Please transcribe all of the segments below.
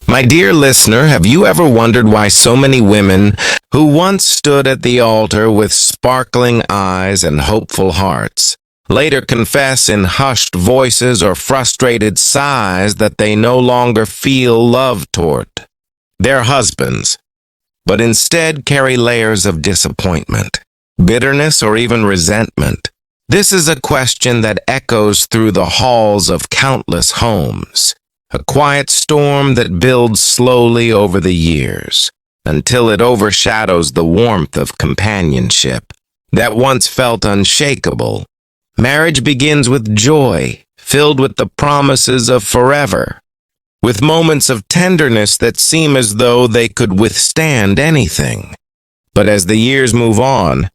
My dear listener, have you ever wondered why so many women who once stood at the altar with sparkling eyes and hopeful hearts later confess in hushed voices or frustrated sighs that they no longer feel love toward their husbands, but instead carry layers of disappointment, bitterness, or even resentment? This is a question that echoes through the halls of countless homes, a quiet storm that builds slowly over the years until it overshadows the warmth of companionship that once felt unshakable. Marriage begins with joy, filled with the promises of forever, with moments of tenderness that seem as though they could withstand anything. But as the years move on,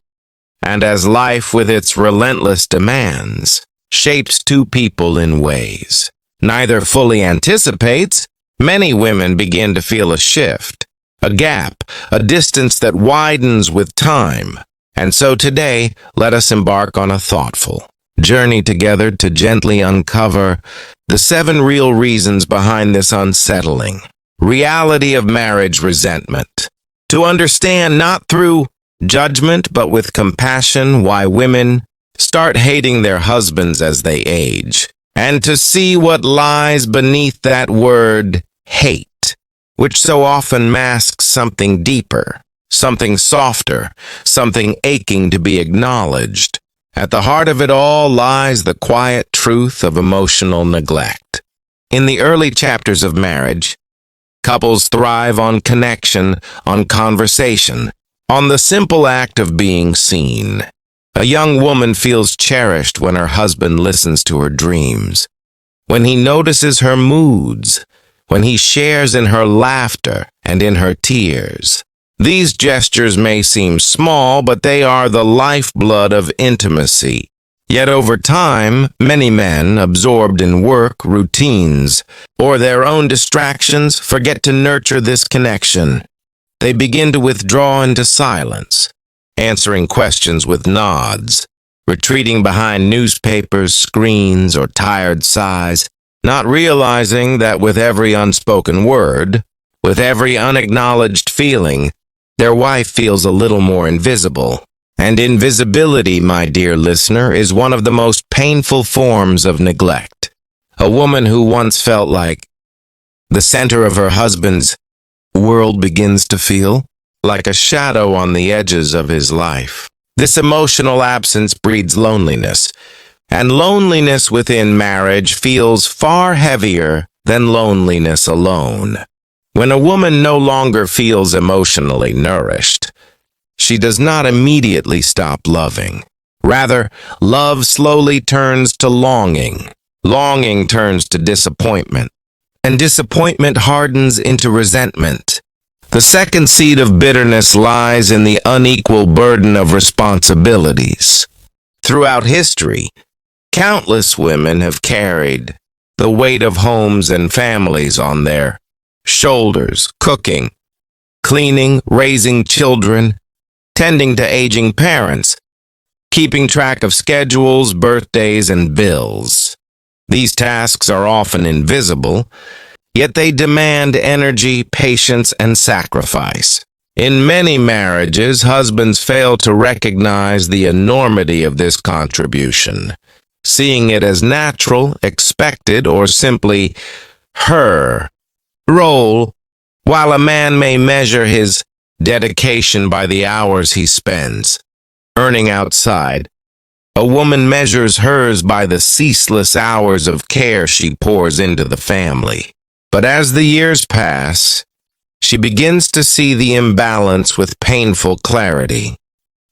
and as life with its relentless demands shapes two people in ways neither fully anticipates, many women begin to feel a shift, a gap, a distance that widens with time. And so today, let us embark on a thoughtful journey together to gently uncover the 7 real reasons behind this unsettling reality of marriage resentment. To understand, not through judgment, but with compassion, why women start hating their husbands as they age, and to see what lies beneath that word, hate, which so often masks something deeper, something softer, something aching to be acknowledged. At the heart of it all lies the quiet truth of emotional neglect. In the early chapters of marriage, couples thrive on connection, on conversation, on the simple act of being seen. A young woman feels cherished when her husband listens to her dreams, when he notices her moods, when he shares in her laughter and in her tears. These gestures may seem small, but they are the lifeblood of intimacy. Yet over time, many men, absorbed in work, routines, or their own distractions, forget to nurture this connection. They begin to withdraw into silence, answering questions with nods, retreating behind newspapers, screens, or tired sighs, not realizing that with every unspoken word, with every unacknowledged feeling, their wife feels a little more invisible. And invisibility, my dear listener, is one of the most painful forms of neglect. A woman who once felt like the center of her husband's world begins to feel like a shadow on the edges of his life. This emotional absence breeds loneliness, and loneliness within marriage feels far heavier than loneliness alone. When a woman no longer feels emotionally nourished, she does not immediately stop loving. Rather, love slowly turns to longing. Longing turns to disappointment, and disappointment hardens into resentment. The second seed of bitterness lies in the unequal burden of responsibilities. Throughout history, countless women have carried the weight of homes and families on their shoulders, cooking, cleaning, raising children, tending to aging parents, keeping track of schedules, birthdays, and bills. These tasks are often invisible, yet they demand energy, patience, and sacrifice. In many marriages, husbands fail to recognize the enormity of this contribution, seeing it as natural, expected, or simply her role. While a man may measure his dedication by the hours he spends earning outside, a woman measures hers by the ceaseless hours of care she pours into the family. But as the years pass, she begins to see the imbalance with painful clarity.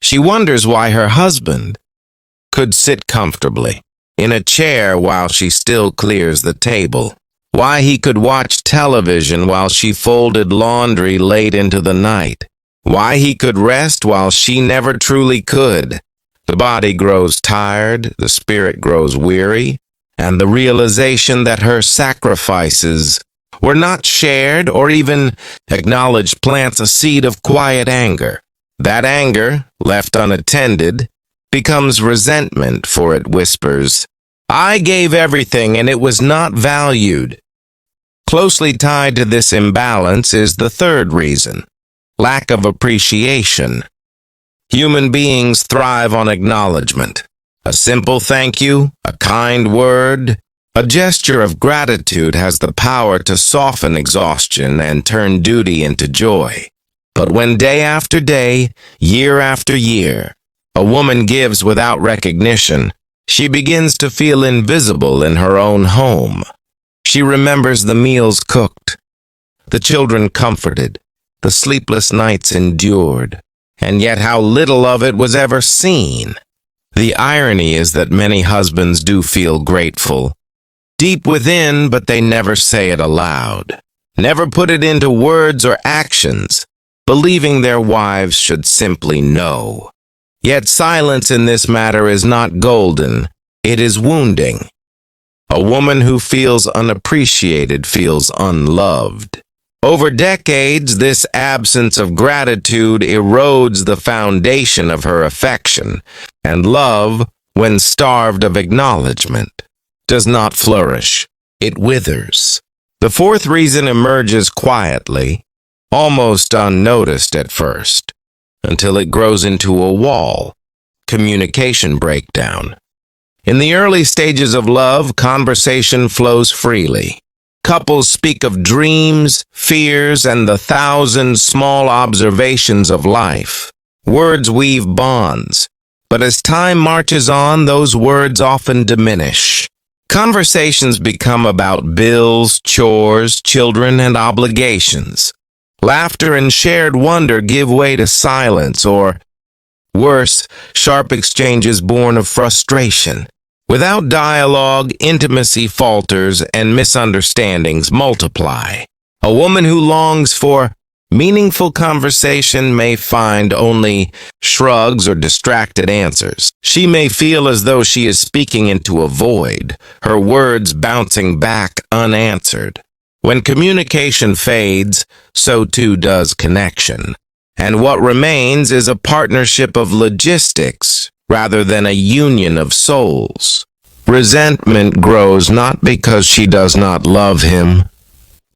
She wonders why her husband could sit comfortably in a chair while she still clears the table, why he could watch television while she folded laundry late into the night, why he could rest while she never truly could. The body grows tired, the spirit grows weary, and the realization that her sacrifices were not shared or even acknowledged plants a seed of quiet anger. That anger, left unattended, becomes resentment, for it whispers, "I gave everything and it was not valued." Closely tied to this imbalance is the third reason: lack of appreciation. Human beings thrive on acknowledgement. A simple thank you, a kind word, a gesture of gratitude has the power to soften exhaustion and turn duty into joy. But when day after day, year after year, a woman gives without recognition, she begins to feel invisible in her own home. She remembers the meals cooked, the children comforted, the sleepless nights endured, and yet how little of it was ever seen. The irony is that many husbands do feel grateful, deep within, but they never say it aloud, never put it into words or actions, believing their wives should simply know. Yet silence in this matter is not golden, it is wounding. A woman who feels unappreciated feels unloved. Over decades, this absence of gratitude erodes the foundation of her affection, and love, when starved of acknowledgement, does not flourish. It withers. The fourth reason emerges quietly, almost unnoticed at first, until it grows into a wall: communication breakdown. In the early stages of love, conversation flows freely. Couples speak of dreams, fears, and the thousand small observations of life. Words weave bonds, but as time marches on, those words often diminish. Conversations become about bills, chores, children, and obligations. Laughter and shared wonder give way to silence, or, worse, sharp exchanges born of frustration. Without dialogue, intimacy falters and misunderstandings multiply. A woman who longs for meaningful conversation may find only shrugs or distracted answers. She may feel as though she is speaking into a void, her words bouncing back unanswered. When communication fades, so too does connection. And what remains is a partnership of logistics rather than a union of souls. Resentment grows not because she does not love him,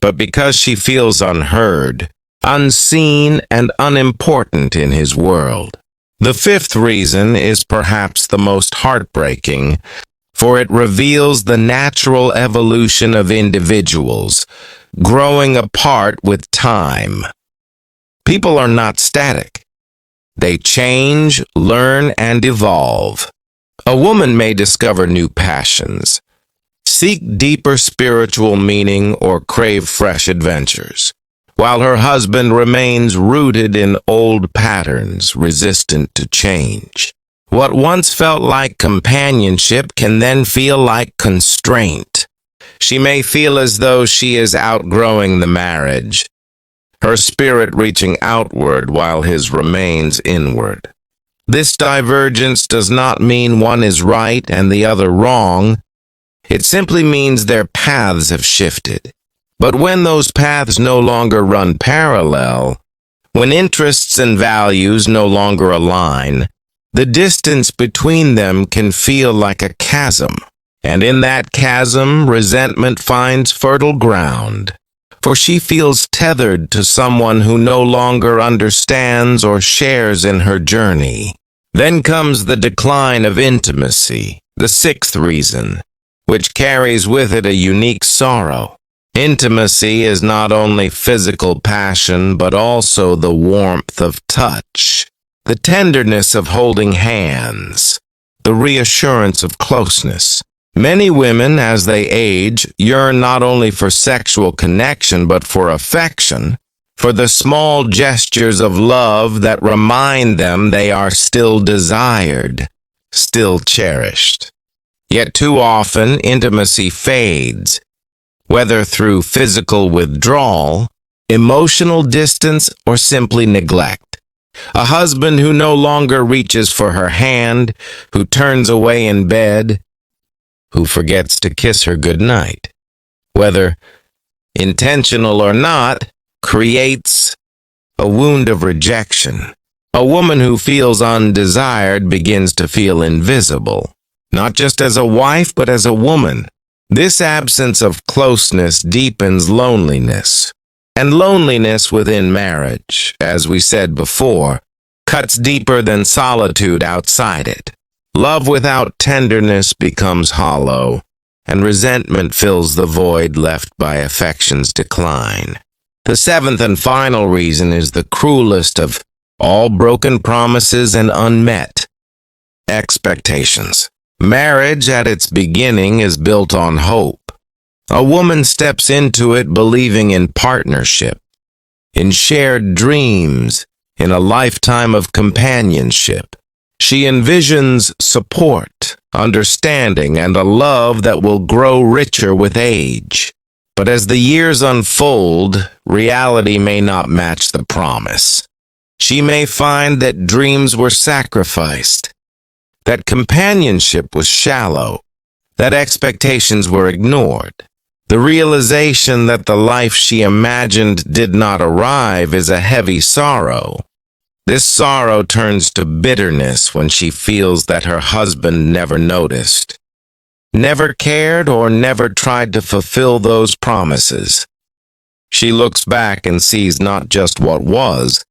but because she feels unheard, unseen, and unimportant in his world. The fifth reason is perhaps the most heartbreaking, for it reveals the natural evolution of individuals, growing apart with time. People are not static. They change, learn, and evolve. A woman may discover new passions, seek deeper spiritual meaning, or crave fresh adventures, while her husband remains rooted in old patterns, resistant to change. What once felt like companionship can then feel like constraint. She may feel as though she is outgrowing the marriage, her spirit reaching outward while his remains inward. This divergence does not mean one is right and the other wrong. It simply means their paths have shifted. But when those paths no longer run parallel, when interests and values no longer align, the distance between them can feel like a chasm. And in that chasm, resentment finds fertile ground. For she feels tethered to someone who no longer understands or shares in her journey. Then comes the decline of intimacy, the sixth reason, which carries with it a unique sorrow. Intimacy is not only physical passion, but also the warmth of touch, the tenderness of holding hands, the reassurance of closeness. Many women, as they age, yearn not only for sexual connection, but for affection, for the small gestures of love that remind them they are still desired, still cherished. Yet too often, intimacy fades, whether through physical withdrawal, emotional distance, or simply neglect. A husband who no longer reaches for her hand, who turns away in bed, who forgets to kiss her goodnight, whether intentional or not, creates a wound of rejection. A woman who feels undesired begins to feel invisible, not just as a wife, but as a woman. This absence of closeness deepens loneliness. And loneliness within marriage, as we said before, cuts deeper than solitude outside it. Love without tenderness becomes hollow, and resentment fills the void left by affection's decline. The seventh and final reason is the cruelest of all broken promises and unmet expectations. Marriage at its beginning is built on hope. A woman steps into it believing in partnership, in shared dreams, in a lifetime of companionship. She envisions support, understanding, and a love that will grow richer with age. But as the years unfold, reality may not match the promise. She may find that dreams were sacrificed, that companionship was shallow, that expectations were ignored. The realization that the life she imagined did not arrive is a heavy sorrow. This sorrow turns to bitterness when she feels that her husband never noticed, never cared, or never tried to fulfill those promises. She looks back and sees not just what was,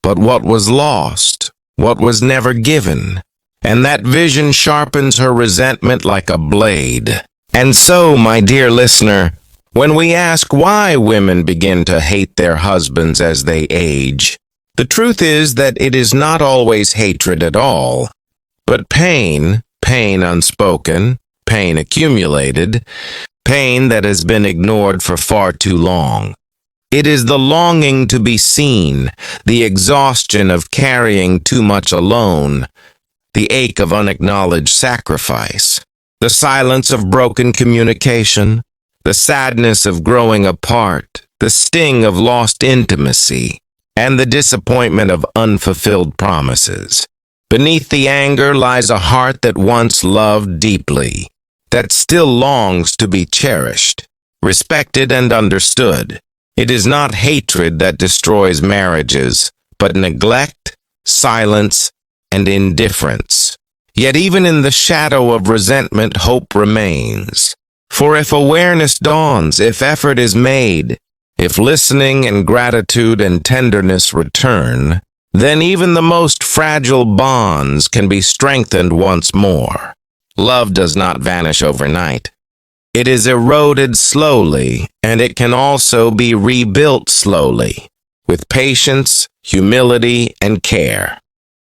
but what was lost, what was never given. And that vision sharpens her resentment like a blade. And so, my dear listener, when we ask why women begin to hate their husbands as they age, the truth is that it is not always hatred at all, but pain unspoken, pain accumulated, pain that has been ignored for far too long. It is the longing to be seen, the exhaustion of carrying too much alone, the ache of unacknowledged sacrifice, the silence of broken communication, the sadness of growing apart, the sting of lost intimacy, and the disappointment of unfulfilled promises. Beneath the anger lies a heart that once loved deeply, that still longs to be cherished, respected, and understood. It is not hatred that destroys marriages, but neglect, silence, and indifference. Yet even in the shadow of resentment, hope remains. For if awareness dawns, if effort is made, if listening and gratitude and tenderness return, then even the most fragile bonds can be strengthened once more. Love does not vanish overnight. It is eroded slowly, and it can also be rebuilt slowly, with patience, humility, and care.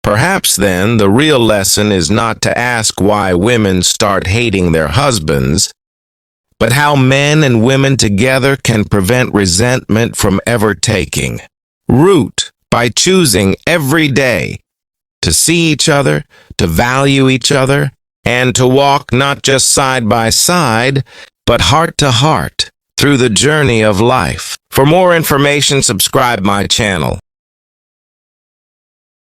Perhaps then the real lesson is not to ask why women start hating their husbands, but how men and women together can prevent resentment from ever taking root by choosing every day to see each other, to value each other, and to walk not just side by side, but heart to heart through the journey of life. For more information, subscribe my channel.